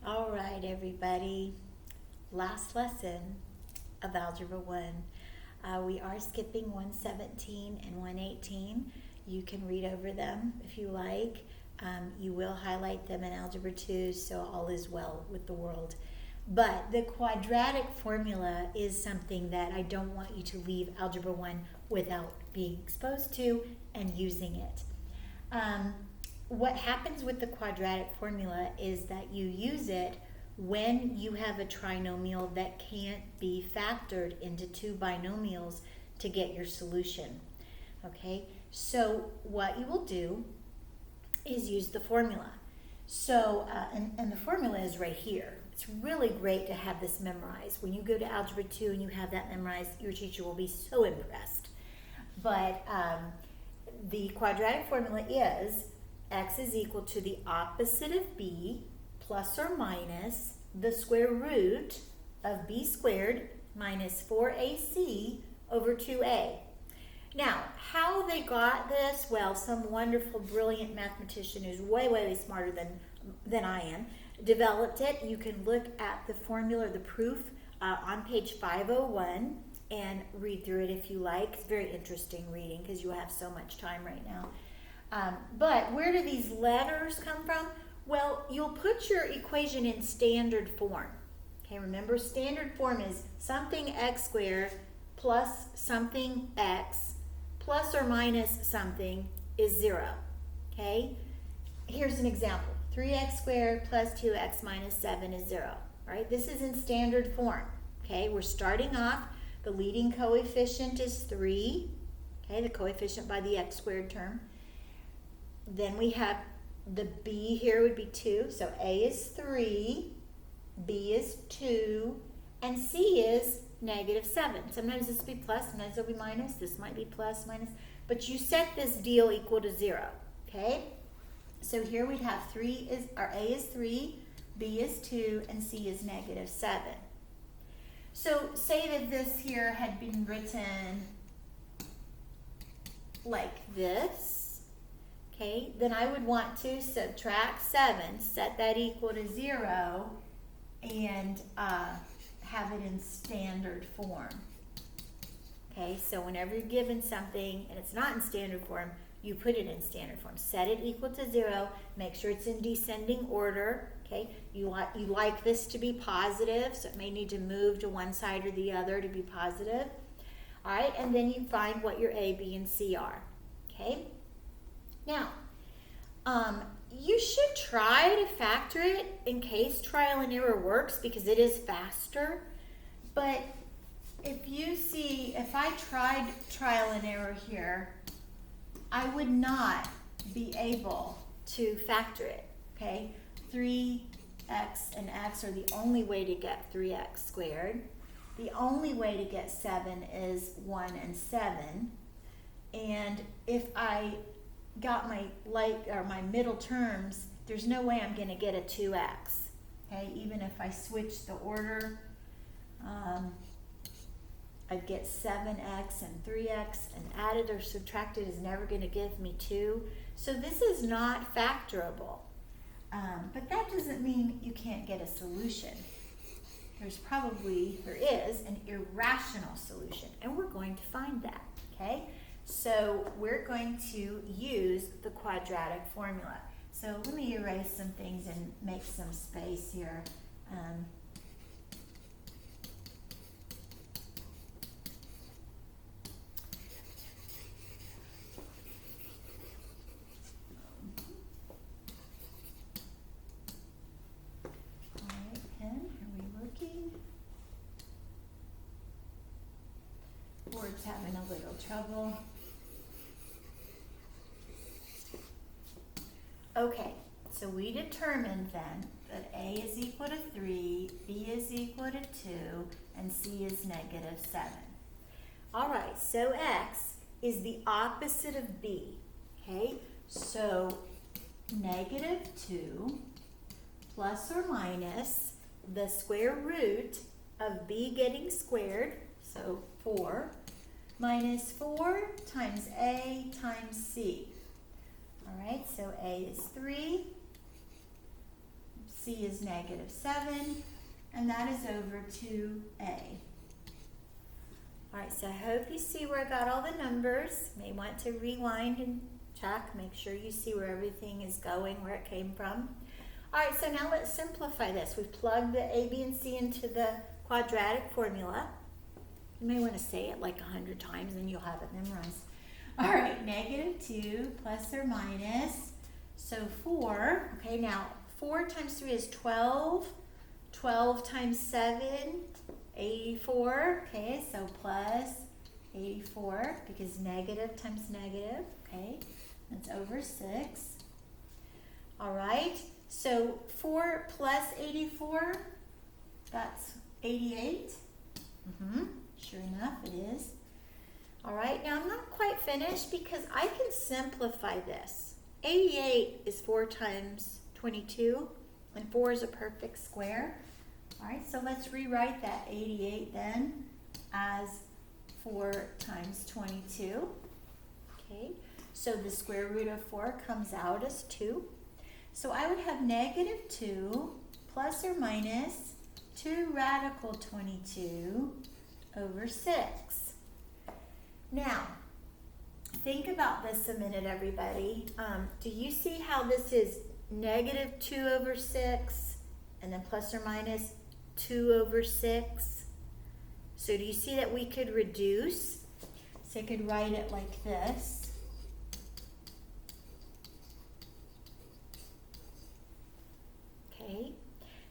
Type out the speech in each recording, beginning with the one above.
All right, everybody. Last lesson of Algebra 1. We are skipping 117 and 118. You can read over them if you like. You will highlight them in Algebra 2, so all is well with the world. But the quadratic formula is something that I don't want you to leave Algebra 1 without being exposed to and using it. What happens with the quadratic formula is that you use it when you have a trinomial that can't be factored into two binomials to get your solution. Okay, so what you will do is use the formula. So, and the formula is right here. It's really great to have this memorized. When you go to Algebra 2 and you have that memorized, your teacher will be so impressed. But the quadratic formula is x is equal to the opposite of b plus or minus the square root of b squared minus 4ac over 2a. Now, how they got this? Well, some wonderful, brilliant mathematician who's way, way smarter than I am developed it. You can look at the formula, the proof, on page 501 and read through it if you like. It's very interesting reading because you have so much time right now. But where do these letters come from? Well, you'll put your equation in standard form. Okay, remember standard form is something x squared plus something x plus or minus something is 0. Okay, here's an example. 3x squared plus 2x minus 7 is 0. Right, this is in standard form. Okay, we're starting off. The leading coefficient is 3. Okay, the coefficient by the x squared term. Then we have the b here would be 2. So a is 3, b is 2, and c is negative 7. Sometimes this will be plus, sometimes it'll be minus. This might be plus, minus. But you set this deal equal to 0. Okay? So here we'd have a is 3, b is 2, and c is negative 7. So say that this here had been written like this. Okay, then I would want to subtract 7, set that equal to 0, and have it in standard form. Okay, so whenever you're given something and it's not in standard form, you put it in standard form. Set it equal to 0, make sure it's in descending order. Okay, you like this to be positive, so it may need to move to one side or the other to be positive. All right, and then you find what your A, B, and C are. Okay. Now, you should try to factor it in case trial and error works because it is faster. But if I tried trial and error here, I would not be able to factor it, okay? 3x and x are the only way to get 3x squared. The only way to get 7 is 1 and 7. And if I got my middle terms, there's no way I'm going to get a 2x. Okay, even if I switch the order, I'd get 7x and 3x, and added or subtracted is never going to give me 2. So this is not factorable. But that doesn't mean you can't get a solution. There is an irrational solution, and we're going to find that, okay? So we're going to use the quadratic formula. So let me erase some things and make some space here. All right, pen, are we working? Board's having a little trouble. Okay, so we determined then that A is equal to 3, B is equal to 2, and C is negative 7. All right, so X is the opposite of B, okay? So negative 2 plus or minus the square root of B getting squared, so 4, minus 4 times A times C. All right, so A is 3, C c is negative 7, and that is over 2a. All right, so I hope you see where I got all the numbers. You may want to rewind and check, make sure you see where everything is going, where it came from. All right, so now let's simplify this. We've plugged the a, b, and c into the quadratic formula. You may want to say it like 100 times, and you'll have it memorized. All right, negative 2 plus or minus, so 4. Okay, now 4 times 3 is 12. 12 times 7, 84. Okay, so plus 84, because negative times negative. Okay, that's over 6. All right, so 4 plus 84, that's 88. Sure enough, it is. All right, now I'm not quite finished because I can simplify this. 88 is 4 times 22, and 4 is a perfect square. All right, so let's rewrite that 88 then as 4 times 22. Okay, so the square root of 4 comes out as 2. So I would have negative 2 plus or minus 2 radical 22 over 6. Now, think about this a minute, everybody. Do you see how this is negative 2 over 6 and then plus or minus 2 over 6? So do you see that we could reduce? So I could write it like this. Okay,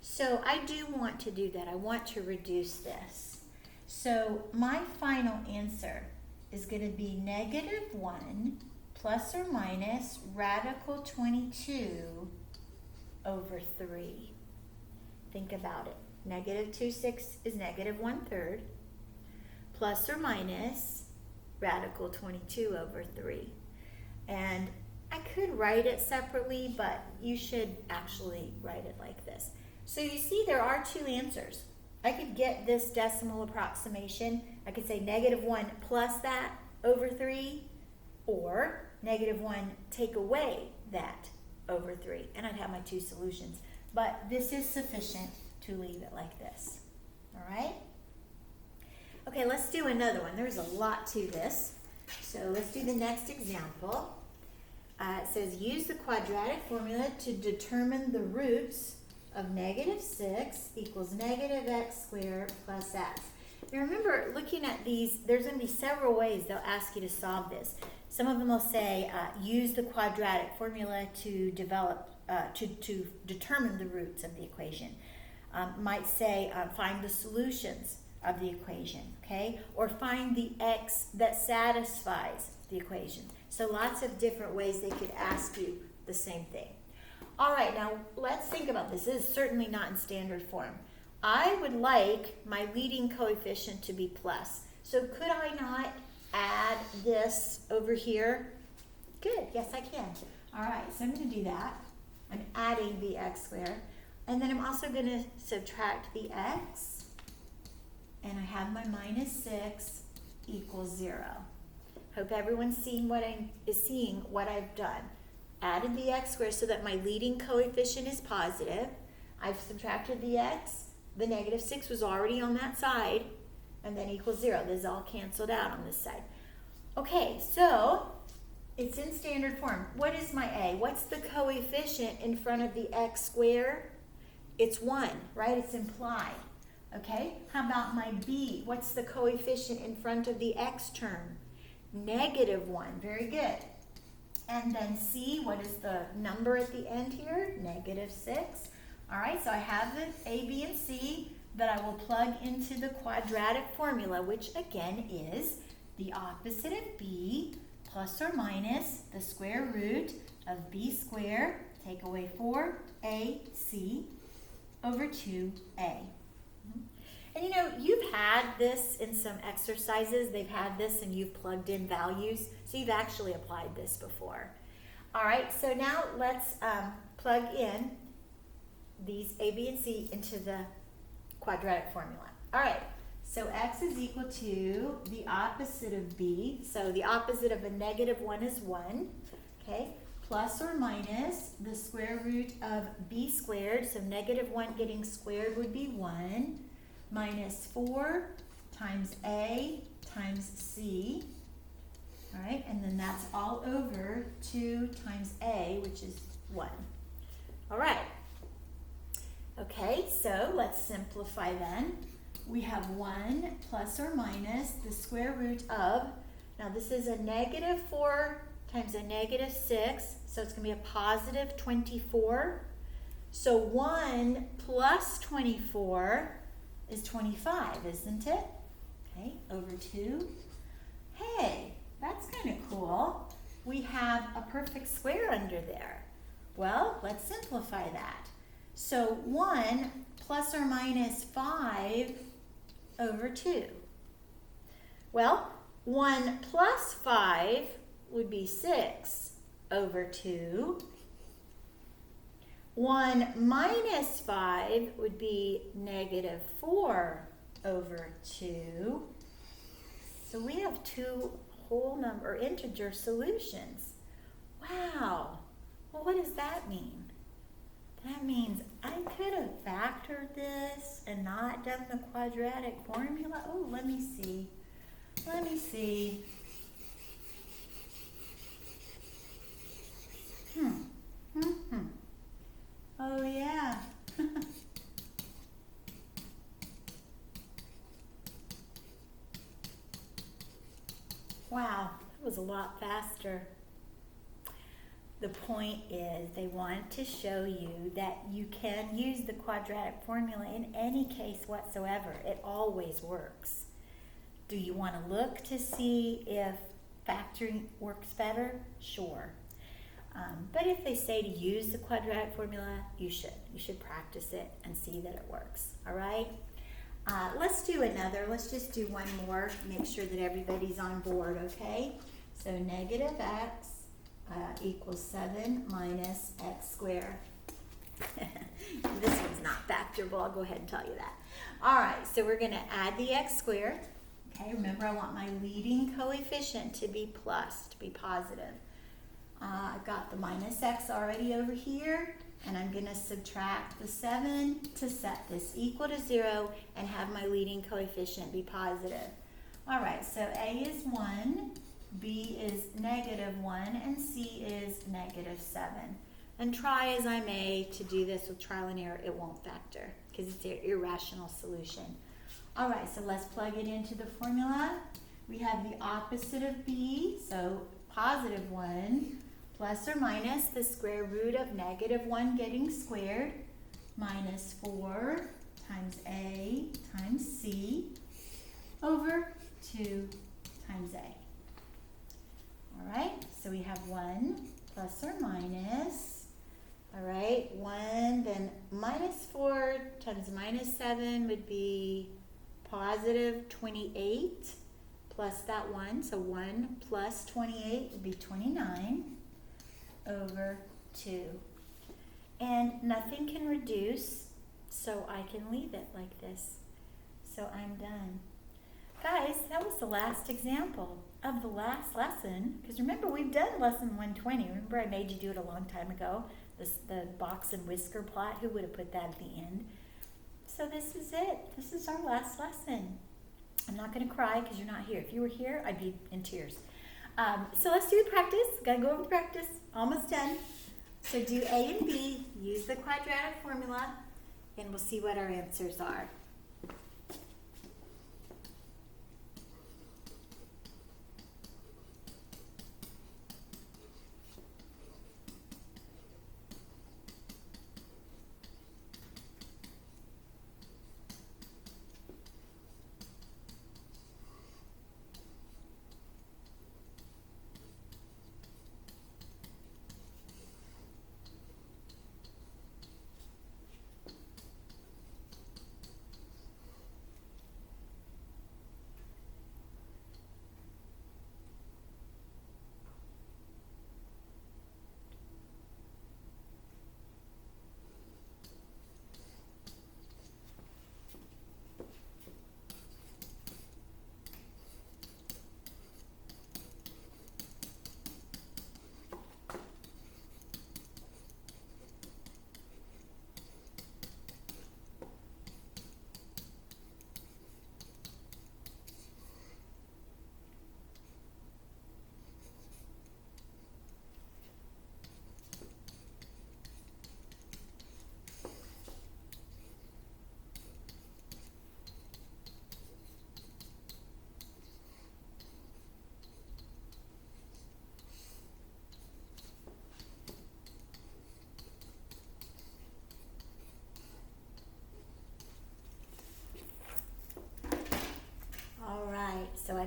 so I do want to do that. I want to reduce this. So my final answer is going to be negative 1 plus or minus radical 22 over 3. Think about it. Negative 2, 6 is negative 1/3 plus or minus radical 22 over 3. And I could write it separately, but you should actually write it like this. So you see there are two answers. I could get this decimal approximation. I could say negative 1 plus that over 3, or negative 1 take away that over 3. And I'd have my two solutions. But this is sufficient to leave it like this. All right? Okay, let's do another one. There's a lot to this. So let's do the next example. It says, use the quadratic formula to determine the roots of negative 6 equals negative x squared plus x. Now remember, looking at these, there's going to be several ways they'll ask you to solve this. Some of them will say, use the quadratic formula to develop, to determine the roots of the equation. Might say, find the solutions of the equation, okay? Or find the x that satisfies the equation. So lots of different ways they could ask you the same thing. All right, now let's think about this. This is certainly not in standard form. I would like my leading coefficient to be plus. So could I not add this over here? Good, yes I can. All right, so I'm going to do that. I'm adding the x squared. And then I'm also going to subtract the x. And I have my minus 6 equals 0. Hope everyone's seeing what I've done. Added the x squared so that my leading coefficient is positive. I've subtracted the x. The negative 6 was already on that side. And then equals 0. This is all canceled out on this side. Okay, so it's in standard form. What is my a? What's the coefficient in front of the x squared? It's 1, right? It's implied. Okay, how about my b? What's the coefficient in front of the x term? Negative 1. Very good. And then c, what is the number at the end here? Negative 6. All right, so I have the a, b, and c that I will plug into the quadratic formula, which again is the opposite of b plus or minus the square root of b squared, take away 4ac over 2a. And you know, you've had this in some exercises. They've had this and you've plugged in values. So you've actually applied this before. All right, so now let's plug in these a, b, and c into the quadratic formula. All right, so x is equal to the opposite of b. So the opposite of a negative 1 is 1. Okay, plus or minus the square root of b squared, so negative 1 getting squared would be 1, minus 4 times a times c. All right, and then that's all over 2 times a, which is 1. All right. Okay, so let's simplify then. We have 1 plus or minus the square root of, now this is a negative 4 times a negative 6, so it's going to be a positive 24. So 1 plus 24 is 25, isn't it? Okay, over 2. Hey, that's kind of cool. We have a perfect square under there. Well, let's simplify that. So 1 plus or minus 5 over 2. Well, 1 plus 5 would be 6 over 2. 1 minus 5 would be negative 4 over 2. So we have two whole number or integer solutions. Wow. Well, what does that mean? That means I could have factored this and not done the quadratic formula. Oh, let me see. Let me see. Oh, yeah. Wow, that was a lot faster. The point is they want to show you that you can use the quadratic formula in any case whatsoever. It always works. Do you want to look to see if factoring works better? Sure. But if they say to use the quadratic formula, you should. You should practice it and see that it works. All right? Let's do another. Let's just do one more. Make sure that everybody's on board, okay? So negative x equals 7 minus x squared. This one's not factorable. I'll go ahead and tell you that. All right, so we're going to add the x squared. Okay, remember I want my leading coefficient to be plus, to be positive. I've got the minus x already over here, and I'm going to subtract the 7 to set this equal to 0 and have my leading coefficient be positive. All right, so a is 1, b is negative 1, and c is negative 7. And try as I may to do this with trial and error, it won't factor because it's an irrational solution. All right, so let's plug it into the formula. We have the opposite of b, so positive 1 plus or minus the square root of negative 1 getting squared minus 4 times a times c over 2 times a. All right, so we have 1 plus or minus. All right, 1, then minus 4 times minus 7 would be positive 28 plus that 1. So 1 plus 28 would be 29 over 2. And nothing can reduce, so I can leave it like this. So I'm done. Guys, that was the last example of the last lesson. Because remember, we've done lesson 120. Remember I made you do it a long time ago? The box and whisker plot. Who would have put that at the end? So this is it. This is our last lesson. I'm not going to cry because you're not here. If you were here, I'd be in tears. So let's do the practice. Got to go over the practice. Almost done. So do A and B. Use the quadratic formula. And we'll see what our answers are.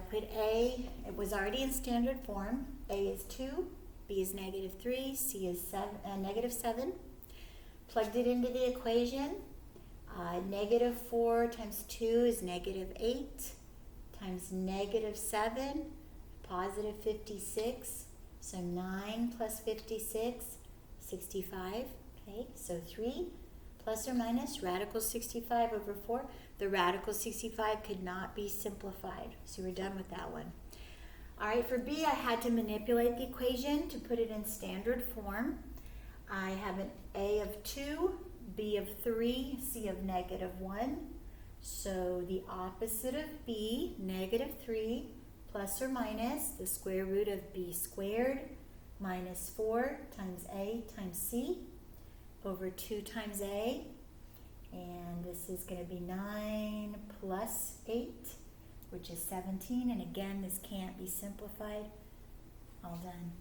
put A, it was already in standard form. A is 2, B is negative 3, C is negative 7. Plugged it into the equation. Negative 4 times 2 is negative 8 times negative 7, positive 56. So 9 plus 56, 65. Okay, so 3 plus or minus radical 65 over 4. The radical 65 could not be simplified. So we're done with that one. All right, for B, I had to manipulate the equation to put it in standard form. I have an A of 2, B of 3, C of negative 1. So the opposite of B, negative 3, plus or minus the square root of B squared minus 4 times A times C over 2 times A. And this is going to be 9 plus 8, which is 17. And again, this can't be simplified. All done.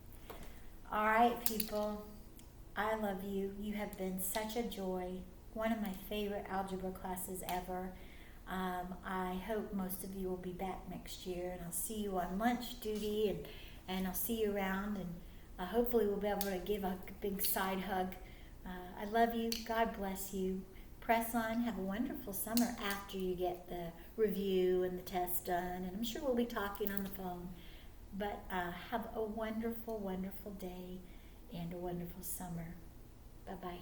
All right, people. I love you. You have been such a joy. One of my favorite algebra classes ever. I hope most of you will be back next year, and I'll see you on lunch duty, and I'll see you around, and hopefully we'll be able to give a big side hug. I love you. God bless you. Press on. Have a wonderful summer after you get the review and the test done, and I'm sure we'll be talking on the phone. But have a wonderful, wonderful day and a wonderful summer. Bye-bye.